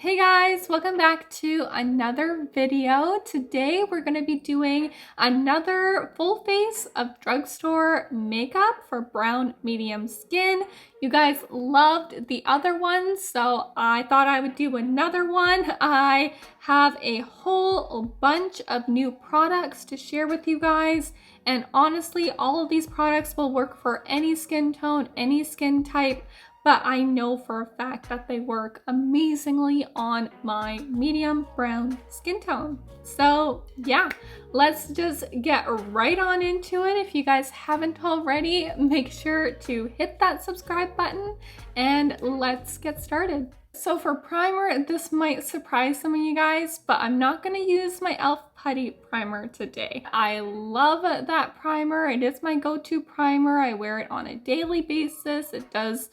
Hey guys, welcome back to another video. Today we're going to be doing another full face of drugstore makeup for brown medium skin. You guys loved the other one, so I thought I would do another one. I have a whole bunch of new products to share with you guys, and honestly, all of these products will work for any skin tone, any skin type. But I know for a fact that they work amazingly on my medium brown skin tone. So yeah, let's just get right on into it. If you guys haven't already, make sure to hit that subscribe button and let's get started. So for primer, this might surprise some of you guys, but I'm not going to use my e.l.f. Putty primer today. I love that primer. It is my go-to primer. I wear it on a daily basis. It does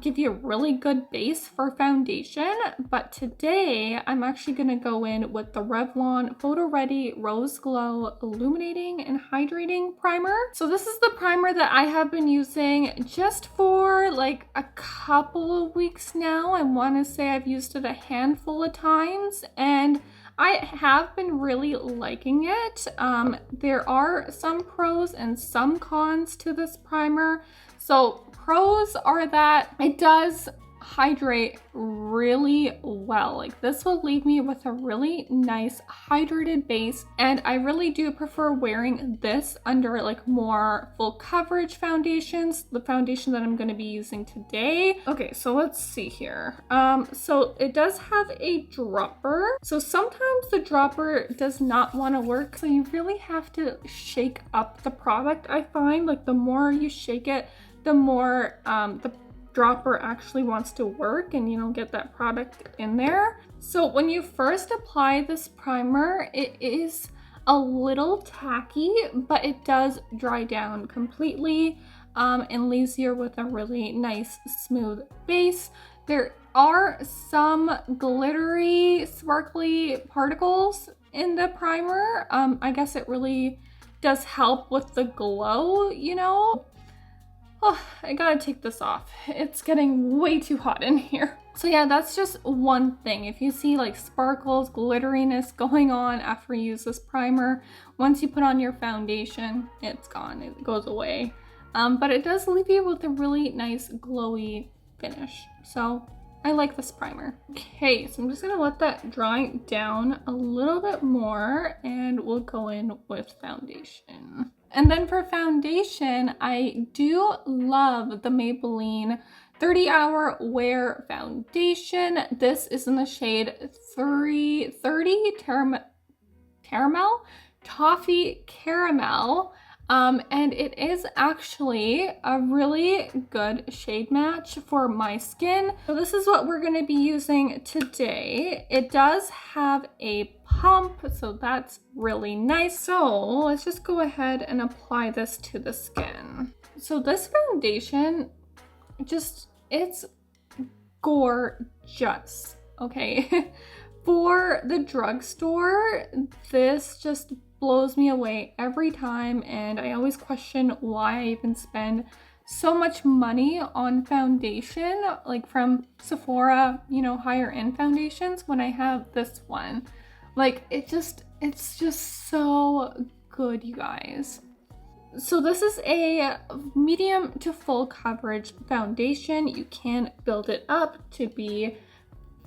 give you a really good base for foundation, but today I'm actually going to go in with the Revlon Photo Ready Rose Glow Illuminating and Hydrating Primer. So this is the primer that I have been using just for like a couple of weeks now. I want to say I've used it a handful of times and I have been really liking it. There are some pros and some cons to this primer. So pros are that it does hydrate really well. Like this will leave me with a really nice hydrated base, and I really do prefer wearing this under like more full coverage foundations, the foundation that I'm going to be using today. Okay, so let's see here. So it does have a dropper. So sometimes the dropper does not want to work, so you really have to shake up the product. I find like the more you shake it, the more the dropper actually wants to work and you don't get that product in there. So when you first apply this primer, it is a little tacky, but it does dry down completely and leaves you with a really nice smooth base. There are some glittery, sparkly particles in the primer. I guess it really does help with the glow, you know. Oh, I gotta take this off. It's getting way too hot in here. So yeah, that's just one thing. If you see like sparkles, glitteriness going on after you use this primer, once you put on your foundation, it's gone, it goes away. But it does leave you with a really nice glowy finish. So I like this primer. Okay, so I'm just gonna let that dry down a little bit more and we'll go in with foundation. And then for foundation, I do love the Maybelline 30 Hour Wear Foundation. This is in the shade 330 Toffee Caramel. And it is actually a really good shade match for my skin. So this is what we're going to be using today. It does have a pump, so that's really nice. So let's just go ahead and apply this to the skin. So this foundation, it's gorgeous, okay? For the drugstore, this just blows me away every time, and I always question why I even spend so much money on foundation, like from Sephora, you know, higher end foundations, when I have this one. Like it's just so good, you guys. So this is a medium to full coverage foundation. You can build it up to be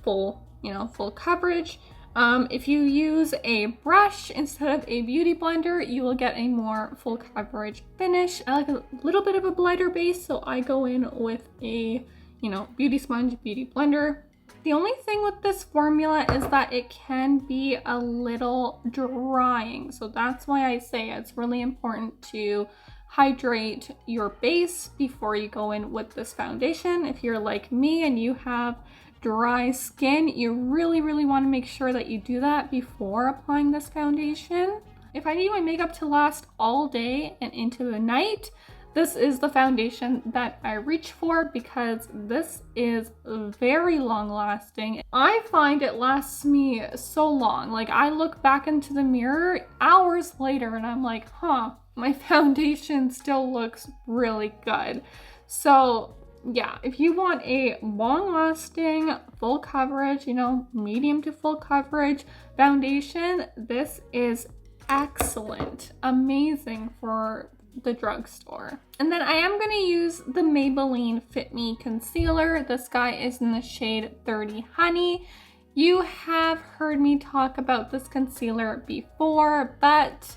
full, you know, full coverage. If you use a brush instead of a beauty blender, you will get a more full coverage finish. I like a little bit of a lighter base, so I go in with a, you know, beauty sponge, beauty blender. The only thing with this formula is that it can be a little drying. So that's why I say it's really important to hydrate your base before you go in with this foundation. If you're like me and you have dry skin, you really want to make sure that you do that before applying this foundation. If I need my makeup to last all day and into the night, this is the foundation that I reach for because this is very long lasting. I find it lasts me so long. Like I look back into the mirror hours later and I'm like, huh, my foundation still looks really good. So yeah, if you want a long-lasting, full coverage, you know, medium to full coverage foundation, this is excellent, amazing for the drugstore. And then I am going to use the Maybelline Fit Me concealer. This guy is in the shade 30 Honey. You have heard me talk about this concealer before, but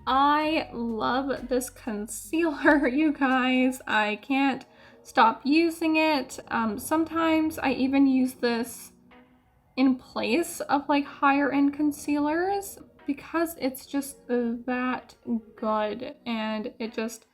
I love this concealer, you guys. I can't stop using it. Sometimes I even use this in place of like higher end concealers because it's just that good, and it just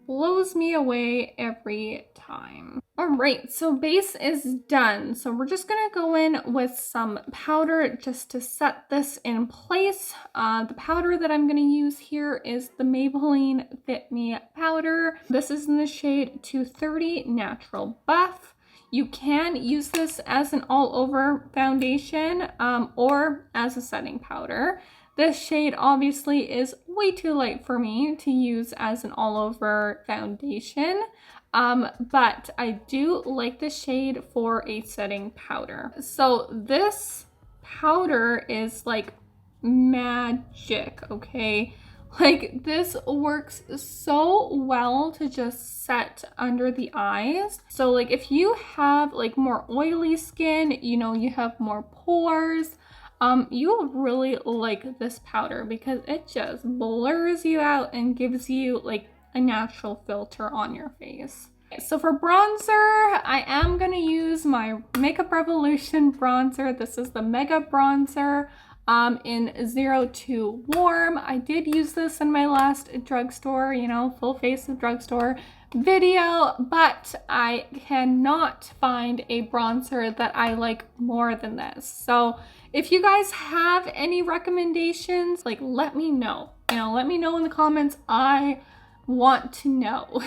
blows me away every time. All right, so base is done. So we're just gonna go in with some powder just to set this in place. The powder that I'm gonna use here is the Maybelline Fit Me powder. This is in the shade 230 Natural Buff. You can use this as an all-over foundation or as a setting powder. This shade obviously is way too light for me to use as an all-over foundation, but I do like the shade for a setting powder. So this powder is like magic, okay? Like this works so well to just set under the eyes. So like if you have like more oily skin, you know, you have more pores, you'll really like this powder because it just blurs you out and gives you like a natural filter on your face. So for bronzer, I am gonna use my Makeup Revolution bronzer. This is the Mega Bronzer in 02 Warm. I did use this in my last drugstore, you know, full face of drugstore video, but I cannot find a bronzer that I like more than this. So if you guys have any recommendations, like let me know, you know, let me know in the comments. I want to know.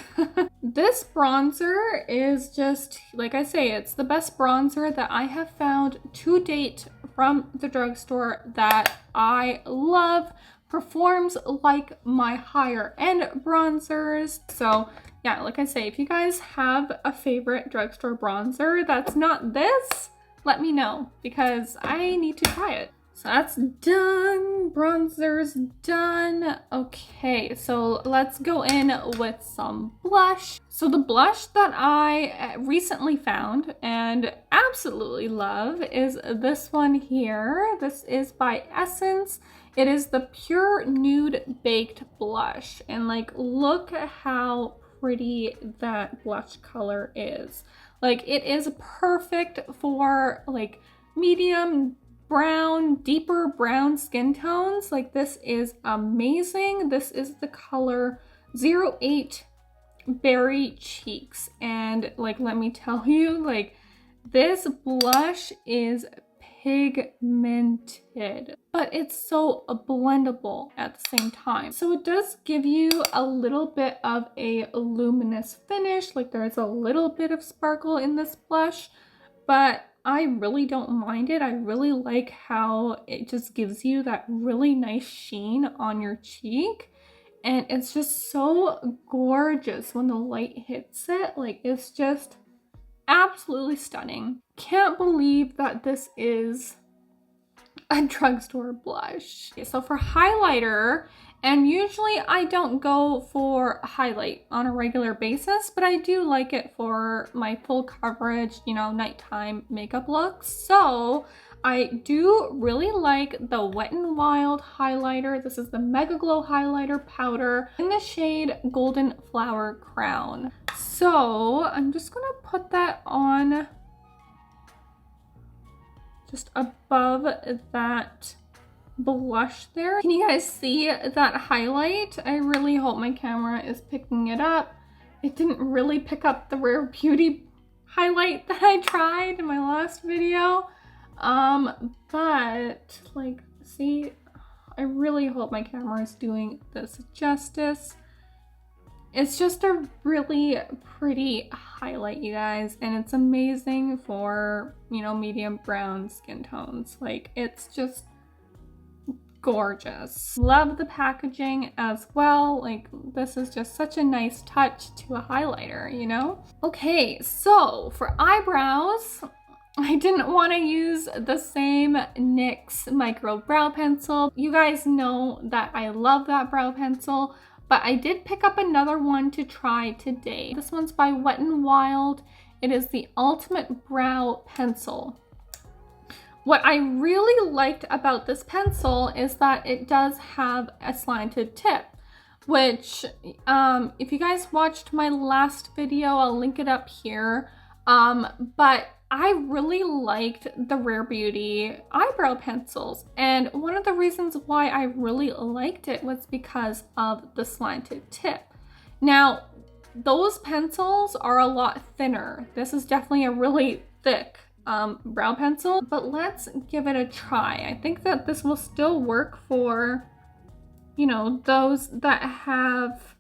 This bronzer is just, like I say, it's the best bronzer that I have found to date from the drugstore that I love. Performs like my higher end bronzers. So yeah, like I say, if you guys have a favorite drugstore bronzer that's not this, let me know because I need to try it. So that's done, bronzer's done. Okay, so let's go in with some blush. So the blush that I recently found and absolutely love is this one here. This is by Essence. It is the Pure Nude Baked Blush. And like, look at how pretty that blush color is. Like, it is perfect for like medium brown, deeper brown skin tones. Like, this is amazing. This is the color 08 Berry Cheeks. And like, let me tell you, like, this blush is pigmented, but it's so blendable at the same time. So it does give you a little bit of a luminous finish. Like, there's a little bit of sparkle in this blush, but I really don't mind it. I really like how it just gives you that really nice sheen on your cheek. And it's just so gorgeous when the light hits it. Like, it's just absolutely stunning. Can't believe that this is a drugstore blush. Okay, so for highlighter, and usually I don't go for highlight on a regular basis, but I do like it for my full coverage, you know, nighttime makeup looks. So I do really like the Wet n Wild highlighter. This is the Mega Glow highlighter powder in the shade Golden Flower Crown. So I'm just gonna put that on just above that blush there. Can you guys see that highlight? I really hope my camera is picking it up. It didn't really pick up the Rare Beauty highlight that I tried in my last video. But like, see, I really hope my camera is doing this justice. It's just a really pretty highlight, you guys, and it's amazing for, you know, medium brown skin tones. Like, it's just gorgeous. Love the packaging as well. Like, this is just such a nice touch to a highlighter, you know? Okay, so for eyebrows, I didn't want to use the same NYX micro brow pencil. You guys know that I love that brow pencil, but I did pick up another one to try today. This one's by Wet n Wild. It is the Ultimate Brow Pencil. What I really liked about this pencil is that it does have a slanted tip, which if you guys watched my last video, I'll link it up here. But I really liked the Rare Beauty eyebrow pencils. And one of the reasons why I really liked it was because of the slanted tip. Now, those pencils are a lot thinner. This is definitely a really thick brow pencil, but let's give it a try. I think that this will still work for, you know, those that have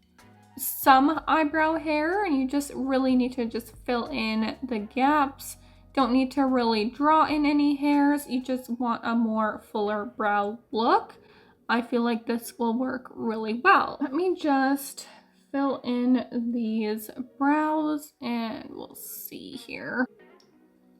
some eyebrow hair and you just really need to just fill in the gaps. Don't need to really draw in any hairs. You just want a more fuller brow look. I feel like this will work really well. Let me just fill in these brows and we'll see here.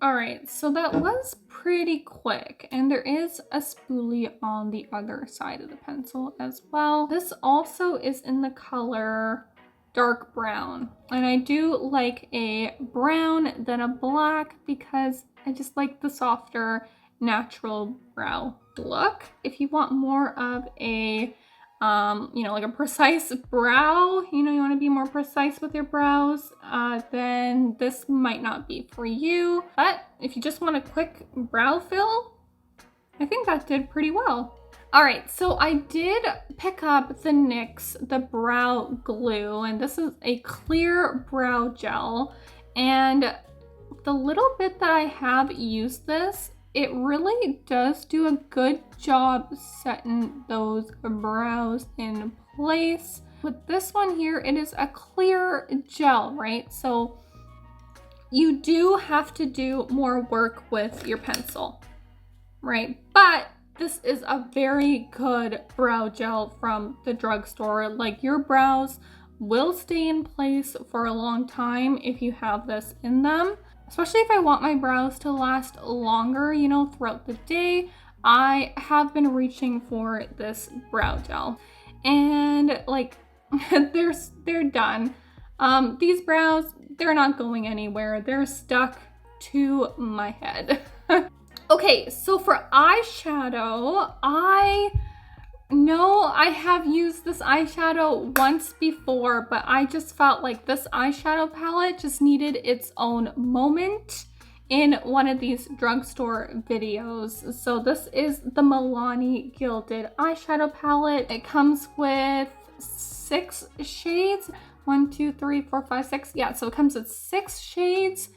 All right, so that was pretty quick, and there is a spoolie on the other side of the pencil as well. This also is in the color dark brown, and I do like a brown than a black because I just like the softer natural brow look. If you want more of a you know, like a precise brow, you know, you want to be more precise with your brows, then this might not be for you. But if you just want a quick brow fill, I think that did pretty well. All right, so I did pick up the NYX, the brow glue, and this is a clear brow gel. And the little bit that I have used this, it really does do a good job setting those brows in place. With this one here, it is a clear gel, right? So you do have to do more work with your pencil, right? But this is a very good brow gel from the drugstore. Like, your brows will stay in place for a long time if you have this in them. Especially if I want my brows to last longer, you know, throughout the day, I have been reaching for this brow gel. And like, they're done. These brows, they're not going anywhere. They're stuck to my head. Okay, so for eyeshadow, I know I have used this eyeshadow once before, but I just felt like this eyeshadow palette just needed its own moment in one of these drugstore videos. So this is the Milani Gilded eyeshadow palette. It comes with 6 shades. 1, 2, 3, 4, 5, 6. Yeah, so it comes with 6 shades.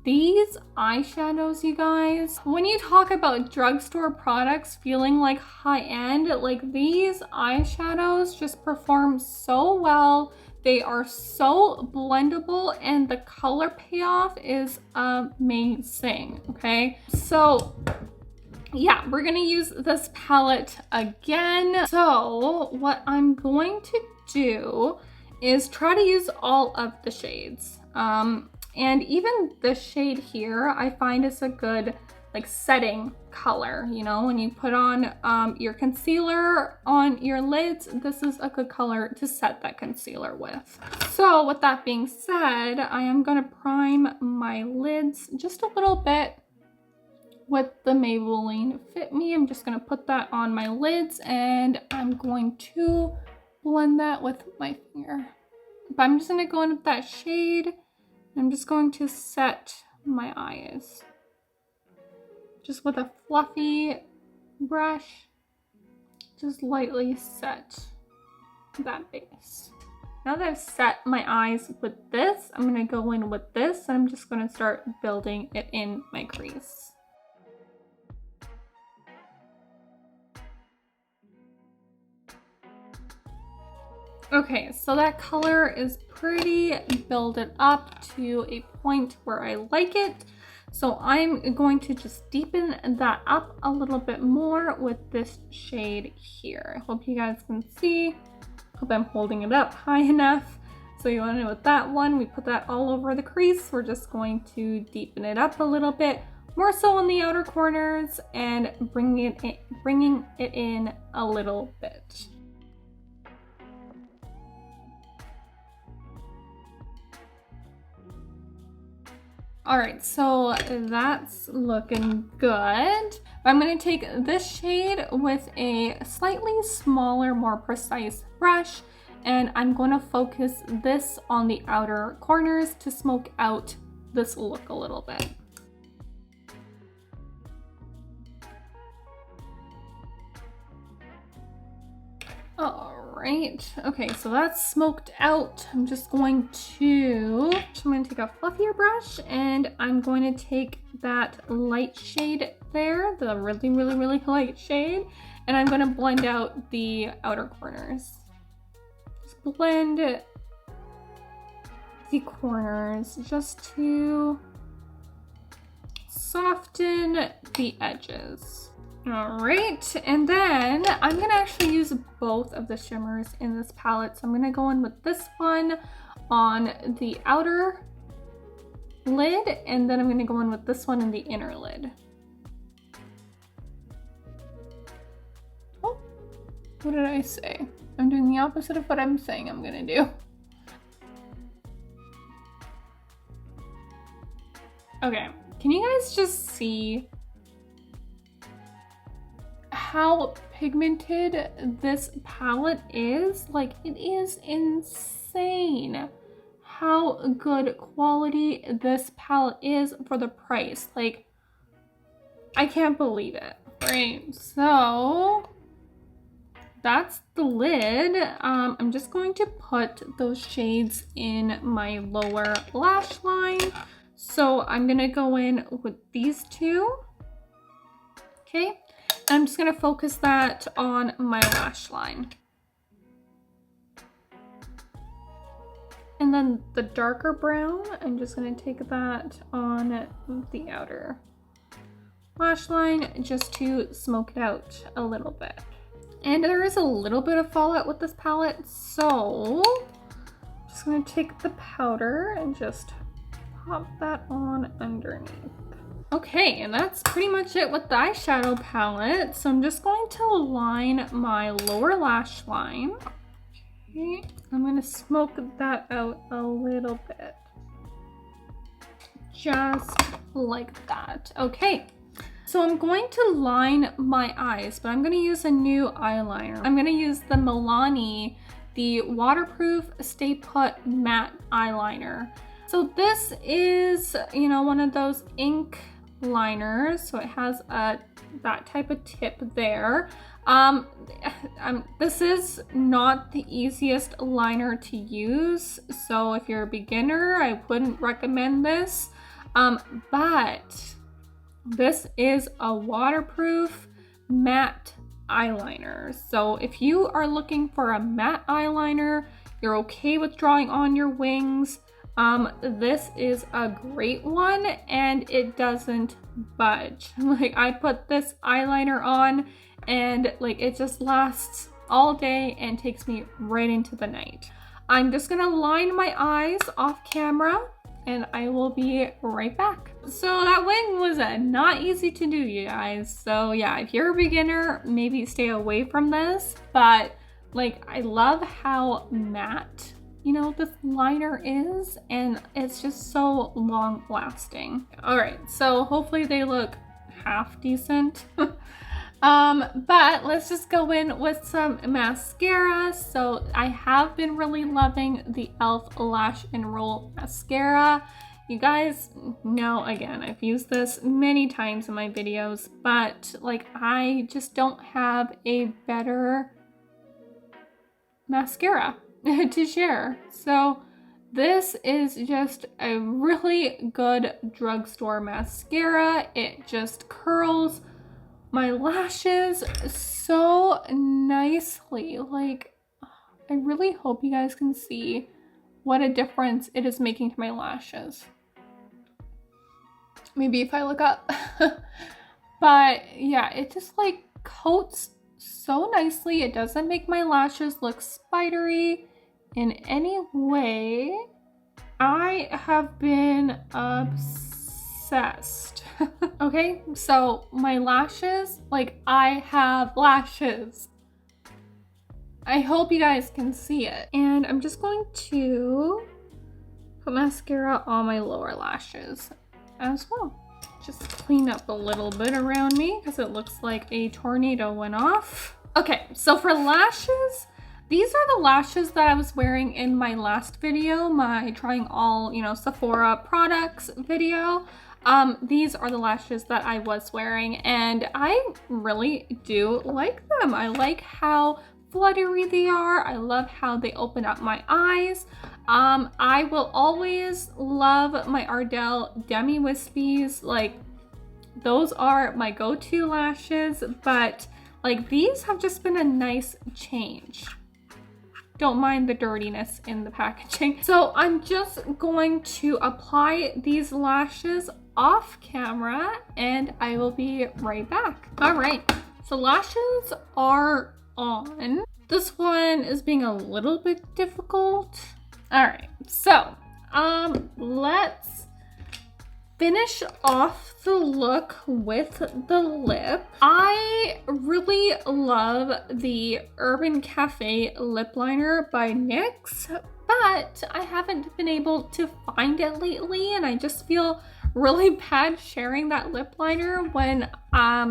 These eyeshadows, you guys, when you talk about drugstore products feeling like high-end, like, these eyeshadows just perform so well. They are so blendable and the color payoff is amazing, okay? So yeah, we're gonna use this palette again. So what I'm going to do is try to use all of the shades. And even this shade here, I find is a good like setting color, you know, when you put on your concealer on your lids, this is a good color to set that concealer with. So with that being said, I am gonna prime my lids just a little bit with the Maybelline Fit Me. I'm just gonna put that on my lids and I'm going to blend that with my finger. But I'm just gonna go in with that shade. I'm just going to set my eyes. Just with a fluffy brush, just lightly set that base. Now that I've set my eyes with this, I'm gonna go in with this and I'm just gonna start building it in my crease. Okay, so that color is pretty builded up to a point where I like it. So I'm going to just deepen that up a little bit more with this shade here. I hope you guys can see. Hope I'm holding it up high enough. So you want to know with that one, we put that all over the crease. We're just going to deepen it up a little bit, more so on the outer corners, and bringing it in a little bit. All right, so that's looking good. I'm gonna take this shade with a slightly smaller, more precise brush, and I'm gonna focus this on the outer corners to smoke out this look a little bit. All right, okay, so that's smoked out. I'm gonna take a fluffier brush, and I'm going to take that light shade there, the really, really, really light shade, and I'm gonna blend out the outer corners. Just blend the corners just to soften the edges. All right, and then I'm gonna actually use both of the shimmers in this palette. So I'm gonna go in with this one on the outer lid, and then I'm gonna go in with this one in the inner lid. Oh, what did I say? I'm doing the opposite of what I'm saying I'm gonna do. Okay, can you guys just see how pigmented this palette is? Like, it is insane how good quality this palette is for the price. Like, I can't believe it. Right, so that's the lid. I'm just going to put those shades in my lower lash line. So I'm gonna go in with these two, okay? I'm just gonna focus that on my lash line. And then the darker brown, I'm just gonna take that on the outer lash line just to smoke it out a little bit. And there is a little bit of fallout with this palette, so I'm just gonna take the powder and just pop that on underneath. Okay, and that's pretty much it with the eyeshadow palette. So I'm just going to line my lower lash line. Okay, I'm gonna smoke that out a little bit. Just like that. Okay, so I'm going to line my eyes, but I'm gonna use a new eyeliner. I'm gonna use the Milani, the waterproof Stay Put matte eyeliner. So this is, you know, one of those ink liners, so it has that type of tip there. This is not the easiest liner to use, so if you're a beginner, I wouldn't recommend this, but this is a waterproof matte eyeliner. So if you are looking for a matte eyeliner, you're okay with drawing on your wings, this is a great one, and it doesn't budge. Like, I put this eyeliner on and like it just lasts all day and takes me right into the night. I'm just gonna line my eyes off camera and I will be right back. So that wing was not easy to do, you guys. So yeah, if you're a beginner, maybe stay away from this, but like, I love how matte, you know, this liner is, and it's just so long lasting. All right, so hopefully they look half decent. But let's just go in with some mascara. So I have been really loving the e.l.f. Lash and Roll mascara. You guys know, again, I've used this many times in my videos, but like, I just don't have a better mascara to share. So this is just a really good drugstore mascara. It just curls my lashes so nicely. Like, I really hope you guys can see what a difference it is making to my lashes. Maybe if I look up. But yeah, it just like coats so nicely. It doesn't make my lashes look spidery in any way. I have been obsessed. Okay, so my lashes, like I have lashes. I hope you guys can see it. And I'm just going to put mascara on my lower lashes as well. Just clean up a little bit around me because it looks like a tornado went off. Okay, so for lashes, these are the lashes that I was wearing in my last video, my trying all, Sephora products video. These are the lashes that I was wearing, and I really do like them. I like how fluttery they are. I love how they open up my eyes. I will always love my Ardell Demi Wispies. Like, those are my go-to lashes, but like these have just been a nice change. Don't mind the dirtiness in the packaging. So I'm just going to apply these lashes off camera and I will be right back. All right, so lashes are on. This one is being a little bit difficult. All right, so let's finish off the look with the lip. I really love the Urban Cafe lip liner by NYX, but I haven't been able to find it lately, and I just feel really bad sharing that lip liner when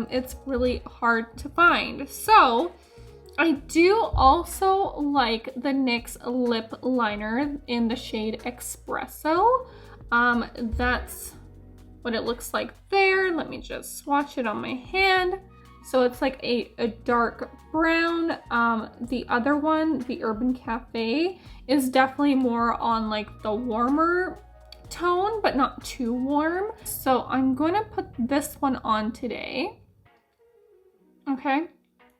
it's really hard to find. So I do also like the NYX lip liner in the shade Espresso. That's what it looks like there. Let me just swatch it on my hand. So it's like a dark brown. The other one, the Urban Cafe, is definitely more on like the warmer tone, but not too warm. So I'm going to put this one on today. Okay,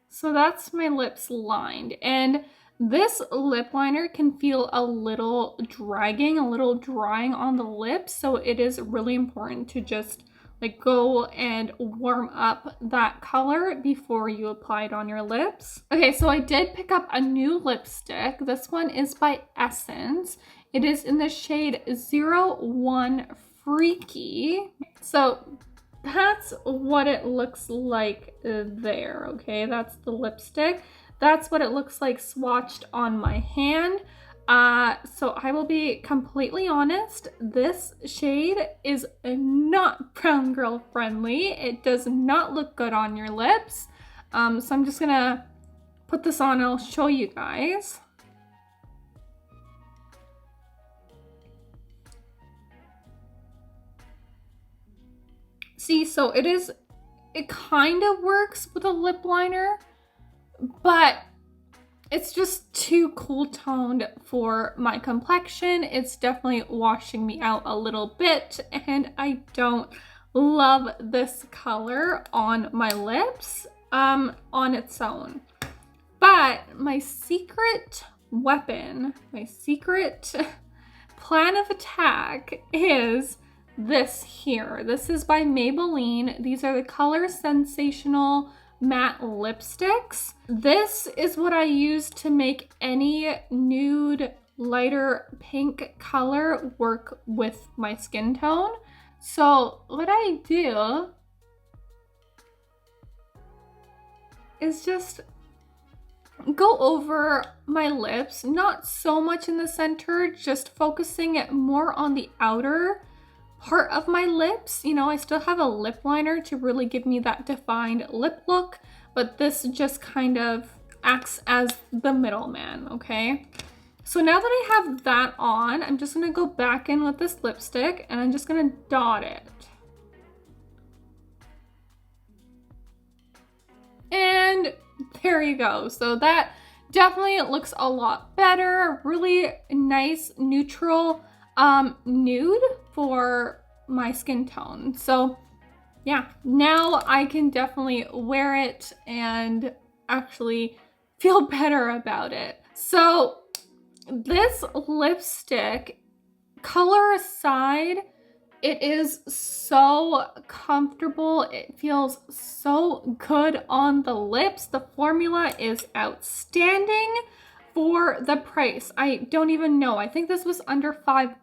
so that's my lips lined, and this lip liner can feel a little dragging, a little drying on the lips, so it is really important to just like go and warm up that color before you apply it on your lips. Okay, so I did pick up a new lipstick. This one is by Essence. It is in the shade 01 Freaky. So that's what it looks like there, okay? That's the lipstick. That's what it looks like swatched on my hand. So I will be completely honest, this shade is not brown girl friendly. It does not look good on your lips. So I'm just gonna put this on and I'll show you guys. See, so it kind of works with a lip liner, but it's just too cool toned for my complexion. It's definitely washing me out a little bit, and I don't love this color on my lips on its own. But my secret weapon, my secret plan of attack is this here. This is by Maybelline. These are the Color Sensational matte lipsticks. This is what I use to make any nude, lighter pink color work with my skin tone. So what I do is just go over my lips, not so much in the center, just focusing it more on the outer part of my lips. You know, I still have a lip liner to really give me that defined lip look, but this just kind of acts as the middleman, okay? So now that I have that on, I'm just gonna go back in with this lipstick and I'm just gonna dot it. And there you go. So that definitely looks a lot better. Really nice neutral nude for my skin tone. So yeah, now I can definitely wear it and actually feel better about it. So this lipstick, color aside, It is so comfortable. It feels so good on the lips. The formula is outstanding for the price. I don't even know. I think this was under $5.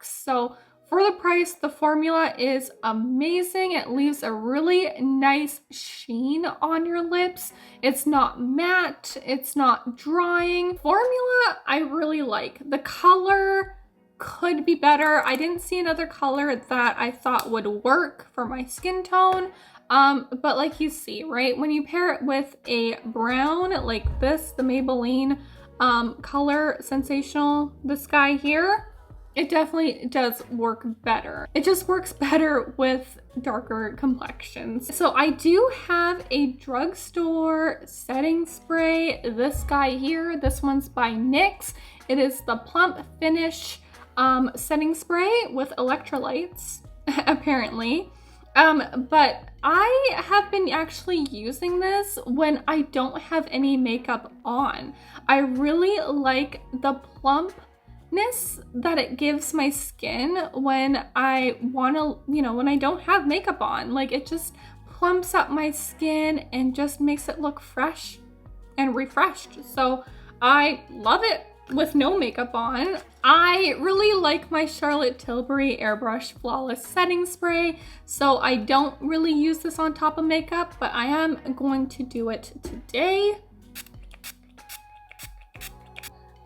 So for the price, the formula is amazing. It leaves a really nice sheen on your lips. It's not matte. It's not drying. Formula, I really like. The color could be better. I didn't see another color that I thought would work for my skin tone. But like you see, right? When you pair it with a brown like this, the Maybelline color Sensational, this guy here, it definitely does work better. It just works better with darker complexions. So I do have a drugstore setting spray. This guy here, this one's by NYX. It is the Plump Finish setting spray with electrolytes, apparently. But I have been actually using this when I don't have any makeup on. I really like the plumpness that it gives my skin when I want to, when I don't have makeup on. Like, it just plumps up my skin and just makes it look fresh and refreshed. So I love it with no makeup on. I really like my Charlotte Tilbury Airbrush Flawless Setting Spray, so I don't really use this on top of makeup, but I am going to do it today.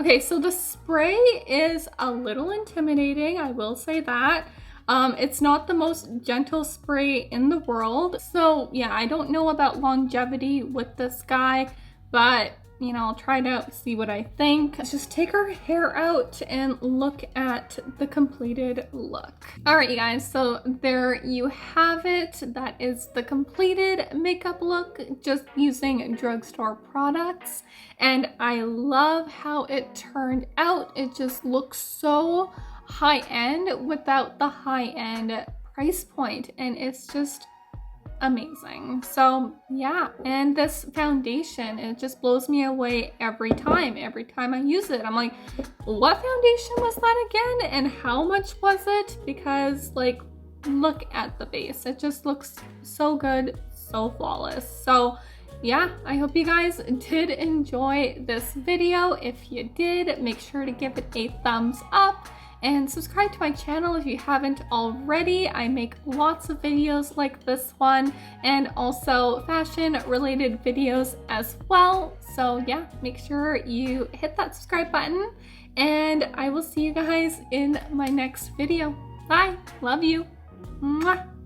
Okay, so the spray is a little intimidating, I will say that. It's not the most gentle spray in the world, so yeah, I don't know about longevity with this guy, but I'll try to see what I think. Let's just take our hair out and look at the completed look. All right, you guys, so there you have it. That is the completed makeup look, just using drugstore products. And I love how it turned out. It just looks so high-end without the high-end price point, and it's just amazing. So yeah, and this foundation, it just blows me away every time I use it. I'm like, what foundation was that again, and how much was it? Because like, look at the base, it just looks so good, so flawless. So yeah, I hope you guys did enjoy this video. If you did, make sure to give it a thumbs up and subscribe to my channel if you haven't already. I make lots of videos like this one and also fashion related videos as well. So yeah, make sure you hit that subscribe button and I will see you guys in my next video. Bye, love you. Mwah.